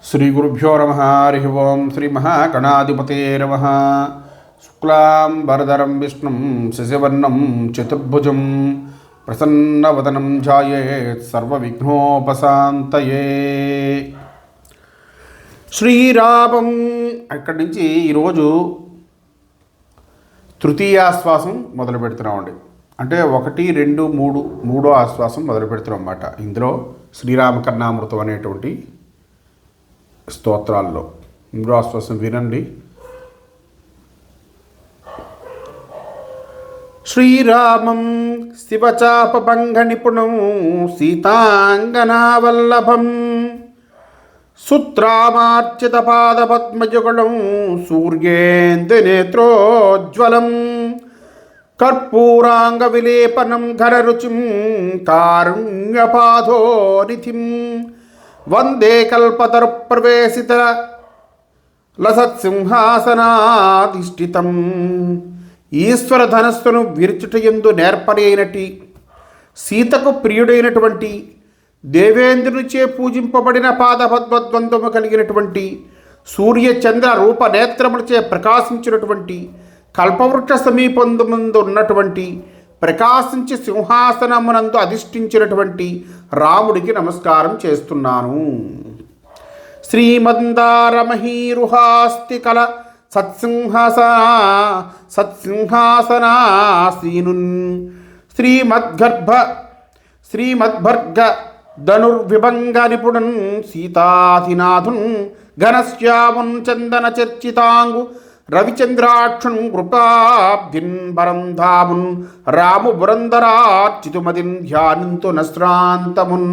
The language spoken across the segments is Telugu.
శ్రీ గురుభ్యో నమః. హరి ఓం. శ్రీ మహాగణాధిపతే నమః. శుక్లాంబరధరం విష్ణుం శశివర్ణం చతుర్భుజం ప్రసన్నవదనం ధ్యాయేత్ సర్వవిఘ్నోపశాంతయే. శ్రీరామం. అక్కడి నుంచి ఈరోజు తృతీయాశ్వాసం మొదలు పెడుతున్నామండి. అంటే 1, 2, 3 మూడో ఆశ్వాసం మొదలు పెడుతున్నాం అన్నమాట. ఇందులో శ్రీరామకర్ణామృతం అనేటువంటి స్తోత్రాల్లో మూడో ఆశ్వాసం వినండి. శ్రీరామం శివచాపభంగ నిపుణం సీతాంగనావల్లభం సుత్రామార్చిత పాదపద్మయుగళం సూర్యేంద్రనేత్రోజ్వలం కర్పూరాంగ విలేపనం ఘనరుచిం కారుణ్యపాధోనిధిం వందే కల్పతరుప్రవేశిత లసత్సింహాసనాధిష్ఠితం. ఈశ్వర ధనస్సును విరుచుటయందు నేర్పరి అయినటి సీతకు ప్రియుడైనటువంటి దేవేంద్రునిచే పూజింపబడిన పాదపద్మద్వంద్వము కలిగినటువంటి సూర్యచంద్ర రూపనేత్రములచే ప్రకాశించినటువంటి కల్పవృక్ష సమీపందు ఉన్నటువంటి ప్రకాశించి సింహాసనమునందు అధిష్ఠించినటువంటి రాముడికి నమస్కారం చేస్తున్నాను. శ్రీమందారమహీరుహాస్తి కల సత్సింహాసనాసీనున్ శ్రీమద్భర్గ ధనుర్విభంగ నిపుణన్ సీతాధినాథున్ ఘనశ్యామున్ చందన చర్చితాంగు రవిచంద్రాక్షున్ కృపాబ్ధిన్ పరం ధామున్ రాము బురందరార్చితుమదిన్ ధ్యానింతు నశ్రాంతమున్.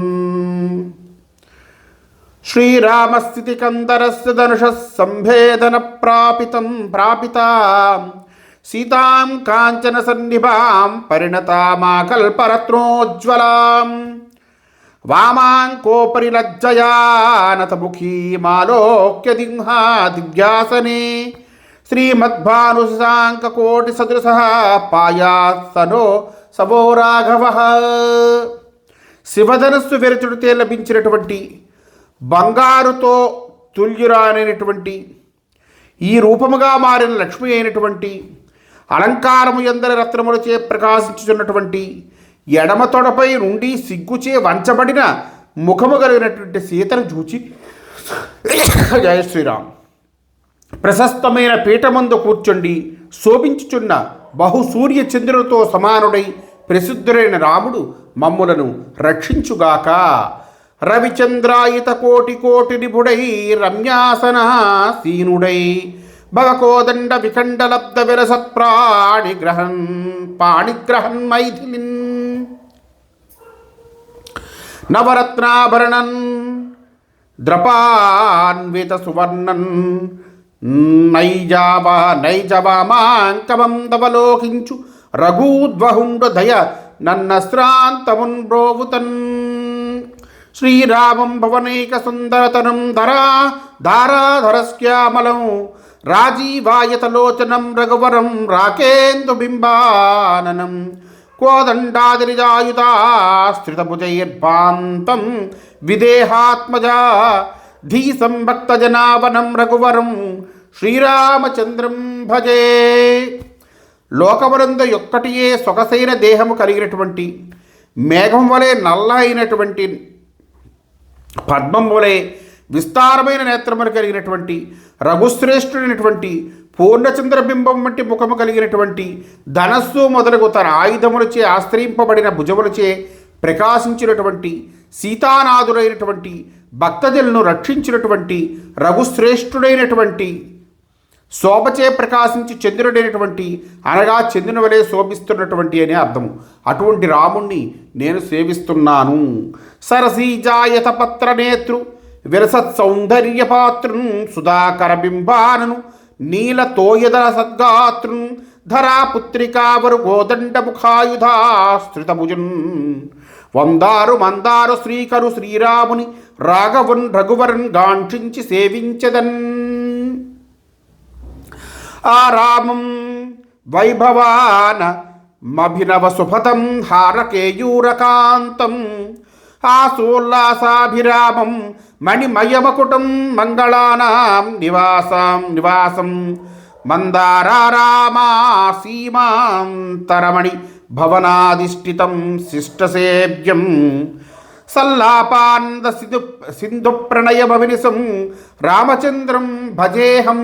శ్రీరామస్థితి కందరస్య ధనుష సంభేదన ప్రాపిత సీతాం కాంచన సన్నిభాం పరిణతామాకల్పరత్నోజ్వలాం వామాంకోపరి లజ్జయానతముఖీమాలోక్య దిగ్యాసనే శ్రీమద్భానుశాంకోటి సదృశ పాయాసనో సవో రాఘవ. శివధనస్సు విరచుడితే లభించినటువంటి బంగారుతో తుల్యురానైనటువంటి ఈ రూపముగా మారిన లక్ష్మి అయినటువంటి అలంకారము ఎందరి రత్నములచే ప్రకాశించుచున్నటువంటి ఎడమ తొడపై నుండి సిగ్గుచే వంచబడిన ముఖము కలిగినటువంటి సీతను చూచి జయ శ్రీరామ్. ప్రశస్తమైన పీఠమందు కూర్చుండి శోభించుచున్న బహుసూర్య చంద్రులతో సమానుడై ప్రసిద్ధుడైన రాముడు మమ్ములను రక్షించుగాక. రవిచంద్రాయిత కోటి నిపుడై రమ్యాసనాసీనుడై భవకోదండ విఖండలబ్ధ పాణిగ్రహన్ మైథిలిన్ నవరత్నాభరణన్ ద్రపాన్విత సువర్ణన్ నైజవామాంకమం దవలోకించు రఘూద్వహుండ దయ నన్నశ్రాంతమున్ బ్రోవుతన్. శ్రీరామం భవనైక సుందరతనం ధారాధరశ్యామలం రాజీవాయతలోచనం రఘువరం రాకేందుబింబాననం కోదండాదిరిజాయుధాశ్రితభుజైర్భాంతం విదేహాత్మజా ధీ సంభక్తజనావనం రఘువరం శ్రీరామచంద్రం భజే. లోకమునందు ఒక్కటియే సొగసైన దేహము కలిగినటువంటి మేఘం వలె నల్ల అయినటువంటి పద్మం వలె విస్తారమైన నేత్రములు కలిగినటువంటి రఘుశ్రేష్ఠుడైనటువంటి పూర్ణచంద్రబింబం వంటి ముఖము కలిగినటువంటి ధనస్సు మొదలగు తన ఆయుధములచే ఆశ్రయింపబడిన భుజములచే ప్రకాశించినటువంటి సీతానాథుడైనటువంటి భక్తజలను రక్షించినటువంటి రఘుశ్రేష్ఠుడైనటువంటి శోభచే ప్రకాశించి చంద్రుడైనటువంటి అనగా చంద్రుని వలె శోభిస్తున్నటువంటి అనే అర్థము. అటువంటి రాముణ్ణి నేను సేవిస్తున్నాను. సరసీజాయత పత్రనేత్రు విరసత్ సౌందర్యపాత్రున్ సుధాకర బింబానను నీల తోయదర సద్గాత్రున్ ధరాపుత్రికావరు గోదండముఖాయుధాశ్రితభుజన్ వందారు మందారు శ్రీకరు శ్రీరాముని రాఘవన్ రఘువరన్ గాంక్షించి సేవించదన్. ఆ రామం వైభవాన మభినవ సుభతం హారకేయూరకాంతం ఆసోల్లాసాభిరామం మణిమయమకుటం మంగళానాం నివాసం మందారారామా సీమాంతరమణి భవనాధిష్ఠితం శిష్టసేవ్యం సల్లాపానంద సింధు ప్రణయమవినిసం రామచంద్రం భజేహం.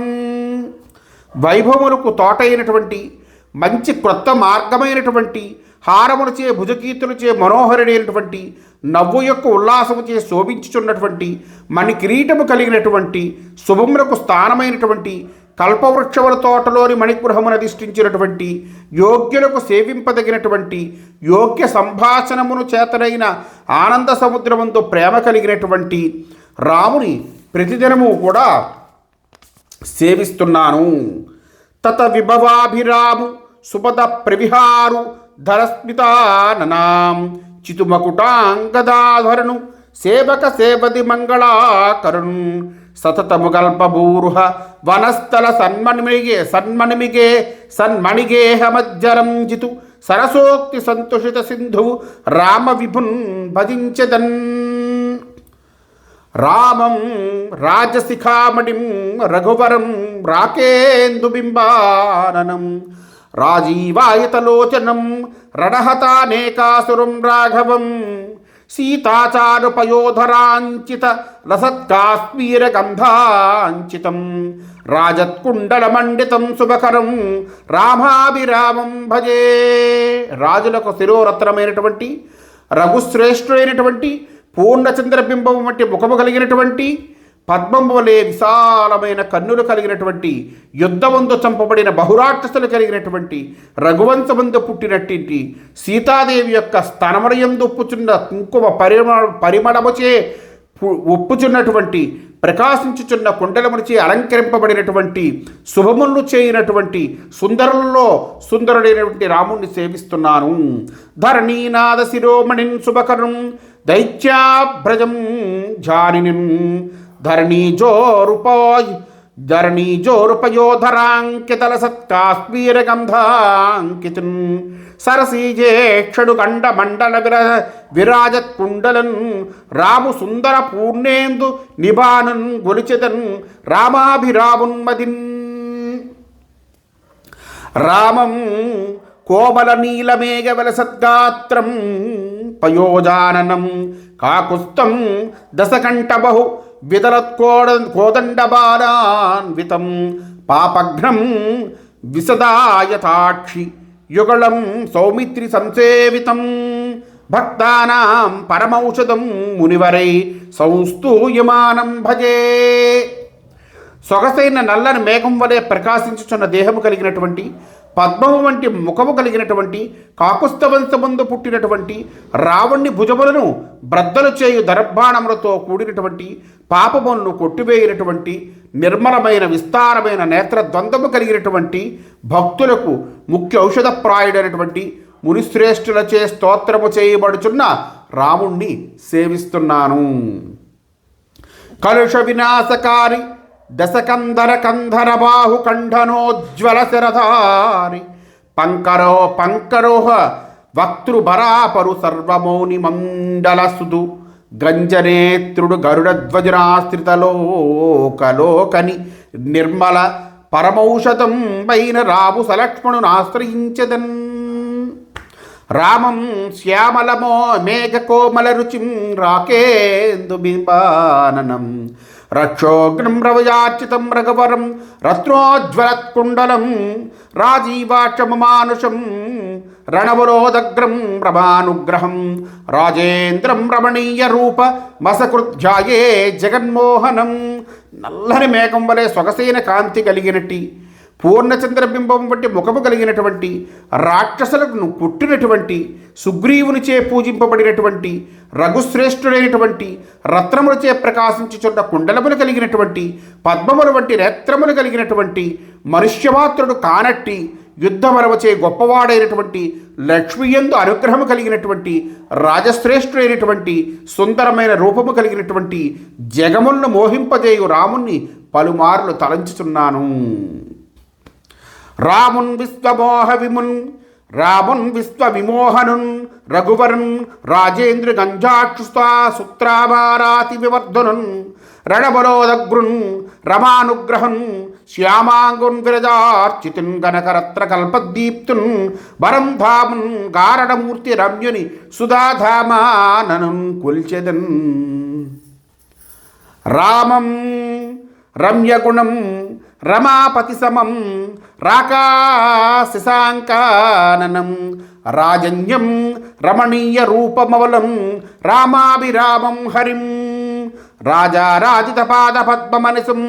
వైభవములకు తోటైనటువంటి మంచి క్రొత్త మార్గమైనటువంటి హారములచే భుజకీర్తులచే మనోహరుడైనటువంటి నవ్వు యొక్క ఉల్లాసముచే శోభించుచున్నటువంటి మణి కిరీటము కలిగినటువంటి శుభములకు స్థానమైనటువంటి కల్పవృక్షముల తోటలోని మణిగృహమును అధిష్ఠించినటువంటి యోగ్యులకు సేవింపదగినటువంటి యోగ్య సంభాషణమును చేతనైన ఆనంద సముద్రమందు ప్రేమ కలిగినటువంటి రాముని ప్రతిదినము కూడా సేవిస్తున్నాను. తత విభవాభిరాము సుపద ప్రవిహారు ధరస్మితాననాం చితుమకుటాంగదాధరణు సేవక సేవది మంగళాకరుణ్ సతతము కల్పభూరుహ వనస్థల సన్మణిగేహమజ్జరం జితు సరసోక్తి సంతుషిత సింధువు రామ విభున్ భజించదన్. రామం రాజశిఖామణిం రఘువరం రాకేందుబింబాననం రాజీవాయతలోచనం రణహతానేకాసురం రాఘవం సీతాచారుపయోధరాంచిత లసత్కాశ్మీరగంధాంచితం రాజత్కుండలమండితం శుభకరం రామాభిరామం భజే. రాజులకు శిరోరత్నమైనటువంటి రఘుశ్రేష్ఠుడైనటువంటి పూర్ణచంద్రబింబము వంటి ముఖము కలిగినటువంటి పద్మము వలె విశాలమైన కన్నులు కలిగినటువంటి యుద్ధమందు చంపబడిన బహురాక్షసులు కలిగినటువంటి రఘువంశమందు పుట్టినట్టింటి సీతాదేవి యొక్క స్తనమరయందు ఉప్పుచున్న కుంకుమ పరిమళముచే ఉప్పుచున్నటువంటి ప్రకాశించుచున్న కుండలమునిచే అలంకరింపబడినటువంటి శుభములు చేయనటువంటి సుందరులలో సుందరుడైనటువంటి రాముణ్ణి సేవిస్తున్నాను. ధరణీనాద శిరోమణిన్ శుభకరం దైత్యాభ్రజం జానినిం ధరణీజోరుపయోధరాంకితల సత్కాశ్మీరగంధాంకితున్ సరసీజేక్షడు కండ మండల విరాజత్ కుండలన్ రాము సుందర పూర్ణేందు నిబానన్ గొలిచెదన్ రామాభిరామున్మదిన్. రామం కోమల నీలమేఘవల సద్గాత్రం పయోజాననం కాకుస్తం దశకంఠబహు విదలత్కోదండబాణాన్వితం పాపఘ్నం విసదాయతాక్షి యుగళం సౌమిత్రి సంసేవితం భక్తానాం పరమౌషధం మునివరై సంస్తూయమానం భజే. సొగసైన నల్లని మేఘం వలె ప్రకాశించుచున్న దేహము కలిగినటువంటి పద్మము వంటి ముఖము కలిగినటువంటి కాకుస్తవంశమందు పుట్టినటువంటి రావణ్ణి భుజములను బ్రద్దలు చేయు దర్భాణములతో కూడినటువంటి పాపములను కొట్టివేయినటువంటి నిర్మలమైన విస్తారమైన నేత్రద్వంద్వము కలిగినటువంటి భక్తులకు ముఖ్య ఔషధప్రాయుడైనటువంటి మునిశ్రేష్ఠులచే స్తోత్రము చేయబడుచున్న రాముణ్ణి సేవిస్తున్నాను. కలుష వినాశకారి దశకంధర బాహు కంఠనోజ్వల శరధారి పంకరోహ వక్తృబరాపరు సర్వమౌని మండల సుదు గంజనేత్రుడు గరుడధ్వజనాశ్రితలోకలోకని నిర్మల పరమౌషధం పైన రాము సలక్ష్మణునాశ్రయించదన్. రామం శ్యామలమో మేఘకోమల రుచిం రాకేందు బింబాననం రక్షోగ్నం రవయార్చితం రఘువరం రత్నోజ్వలత్కుండలం రాజీవాక్షమమానుషం రణవరోదగ్రం రమానుగ్రహం రాజేంద్రం రమణీయ రూప మసకృధ్యాయే జగన్మోహనం. నల్లని మేఘం వలె సొగసైన కాంతి కలిగినట్టి పూర్ణచంద్రబింబం వంటి ముఖము కలిగినటువంటి రాక్షసులకు పుట్టినటువంటి సుగ్రీవునిచే పూజింపబడినటువంటి రఘుశ్రేష్ఠుడైనటువంటి రత్నములచే ప్రకాశించుచున్న కుండలములు కలిగినటువంటి పద్మముల వంటి నేత్రములు కలిగినటువంటి మనుష్యమాత్రుడు కానట్టి యుద్ధమరవచే గొప్పవాడైనటువంటి లక్ష్మీయందు అనుగ్రహము కలిగినటువంటి రాజశ్రేష్ఠుడైనటువంటి సుందరమైన రూపము కలిగినటువంటి జగములను మోహింపజేయు రాముణ్ణి పలుమార్లు తలంచుచున్నాను. రామున్ విశ్వమోహ విమున్ రామున్ విశ్వ విమోహనున్ రఘువరన్ రాజేంద్ర గంజాక్షుస్తా సుత్రాభారాతి వివర్ధనున్ రణబలోదగ్రున్ రమానుగ్రహన్ శ్యామాంగున్ విరజార్చితున్ గణకరత్ర కల్పదీప్తున్ వరం ధామున్ గారణమూర్తి రమ్యుని సుధాధామాననున్ కొల్చెదన్ రామం రమ్యగుణం రమాపతి సమం రాకాశశాంకాననం రాజన్యం రమణీయ రూపమవలం రామాభిరామం హరిం రాజారాజిత పాద పద్మమనిసం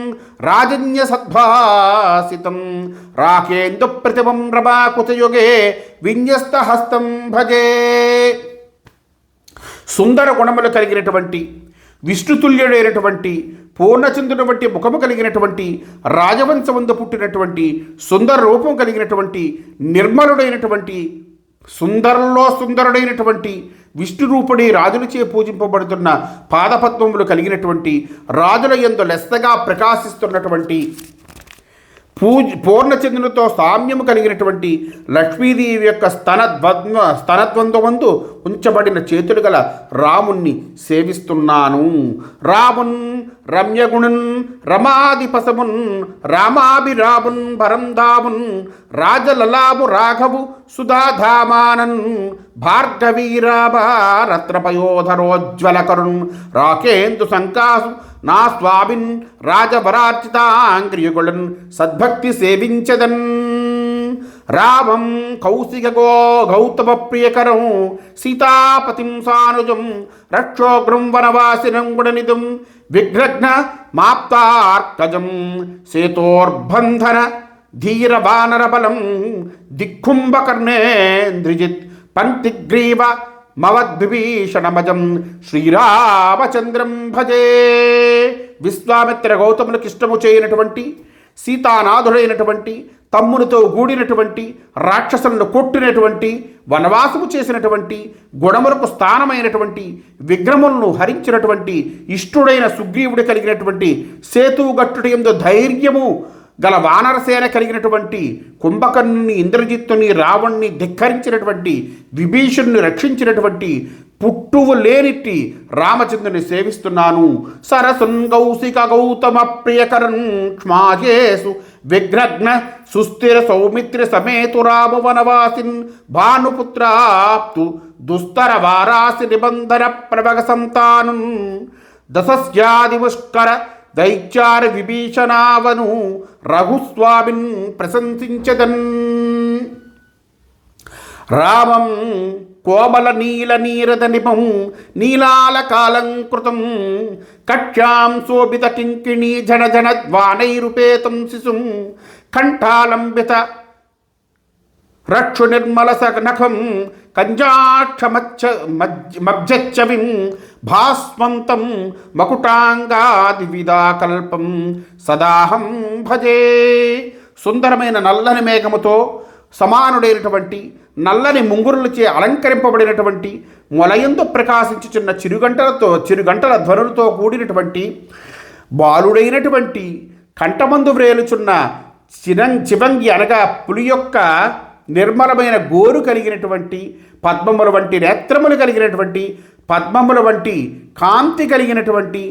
రాజన్య సద్భాసితం రాకేందు ప్రతిమం రమాకుతయుగే విన్యస్త హస్తం భజే. సుందర గుణములు కలిగినటువంటి విష్ణుతుల్యుడైనటువంటి పూర్ణచంద్రుని వంటి ముఖము కలిగినటువంటి రాజవంశమందు పుట్టినటువంటి సుందర రూపం కలిగినటువంటి నిర్మలుడైనటువంటి సుందరంలో సుందరుడైనటువంటి విష్ణురూపుడి రాజులచే పూజింపబడుతున్న పాదపద్మములు కలిగినటువంటి రాజుల యందు లెస్సగా ప్రకాశిస్తున్నటువంటి పూర్ణచంద్రునితో సామ్యము కలిగినటువంటి లక్ష్మీదేవి యొక్క స్తనద్వంద్వమందు ఉంచబడిన చేతులు గల రాముణ్ణి సేవిస్తున్నాను. రామున్ రమ్యగుణున్ రమాధిపసమున్ రామాభిరామున్ భరంధామున్ రాజలలాభు రాఘవు సుధాధామానన్ భార్గవీరాభారత్రపయోధరోజ్వలకరుణ్ రాకేందు సంకాసు నా స్వామిన్ రాజవరార్చితాంగ్రియుగుళన్ సద్భక్తి సేవించదన్. రామం కౌశిక గౌతమ ప్రియకరం సీతాపతిం సానుజం రక్షోగ్రం వనవాసినం గుణనిధం విఘ్నఘ్న మాప్తార్కజం సేతోర్బంధన ధీర వానరబలం దిక్కుంభకర్ణేంద్రిజిత్ పంతిగ్రీవ మవద్విభీషణమజం శ్రీరామచంద్రం భజే. విశ్వామిత్ర గౌతములకు ఇష్టము చేయనటువంటి సీతానాథుడైనటువంటి తమ్మునితో గూడినటువంటి రాక్షసులను కొట్టినటువంటి వనవాసము చేసినటువంటి గుణములకు స్థానమైనటువంటి విగ్రహములను హరించినటువంటి ఇష్టుడైన సుగ్రీవుడు కలిగినటువంటి సేతుగట్టుడి యందు ధైర్యము గల వానరసేన కలిగినటువంటి కుంభకర్ణుని ఇంద్రజిత్తుని రావణ్ణి ధిక్కరించినటువంటి విభీషణుని రక్షించినటువంటి పుట్టువు లేనిట్టి రామచంద్రుని సేవిస్తున్నాను. సరసన్ కౌశిక గౌతమ ప్రియకరన్ క్ష్మాయేసు విఘ్నఘ్న సుస్థిర సౌమిత్ర సమేతు రామ వనవాసిన్ భానుపుత్రాప్తు దుస్తర వారాసి నిబంధన ప్రవగ సంతానం దశస్యాదిముష్కర దైత్యార విభీషణావను రఘుస్వామిన్ ప్రశంసించదన్. రామం కోమల నీల నీరద నిపం నీలాల కాలంకృతం కక్ష్యాం శోభిత కింకిణీ జన జన ద్వానైరుపేతం శిశుం కంఠాలంబిత రక్షు నిర్మల సనఖం కంజాక్షమబ్జచ్చవిం భాస్వంతం మకుటాంగాదివిదాకల్పం సదాహం భజే. సుందరమైన నల్లని మేఘముతో సమానుడైనటువంటి నల్లని ముంగురులచే అలంకరింపబడినటువంటి మొలయందు ప్రకాశించుచున్న చిరుగంటల ధ్వనులతో కూడినటువంటి బాలుడైనటువంటి కంఠమందు వ్రేలుచున్న చివంగి అనగా పులి యొక్క నిర్మలమైన గోరు కలిగినటువంటి పద్మముల వంటి నేత్రములు కలిగినటువంటి పద్మముల వంటి కాంతి కలిగినటువంటి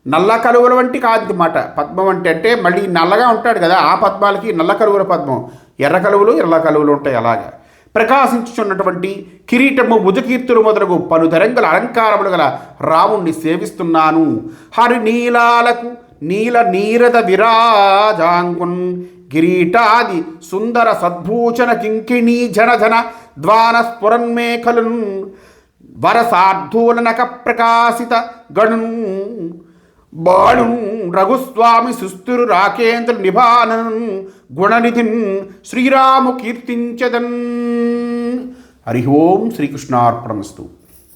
నల్ల కలువల వంటి కాంతి మాట. పద్మం అంటే మళ్ళీ నల్లగా ఉంటాడు కదా, ఆ పద్మాలకి నల్ల కలువుల పద్మం, ఎర్ర కలువులు ఉంటాయి. అలాగా ప్రకాశించుచున్నటువంటి కిరీటము భుజకీర్తులు మొదలగు పలుధరంగల అలంకారములు గల రాముణ్ణి సేవిస్తున్నాను. హరి నీలాలకు నీల నీరద విరాజాంగున్ కిరీటాది సుందర సద్భూషణ కింకిణీ జనధన ద్వాన స్ఫురన్మేఖలున్ వరసార్థూలనక ప్రకాశిత గణున్ బాణు రఘుస్వామి సుస్థిరు రాకేంద్ర నిభానన్ గుణనిధిన్ శ్రీరాము కీర్తించదన్. హరి ఓం శ్రీకృష్ణార్పణమస్తు.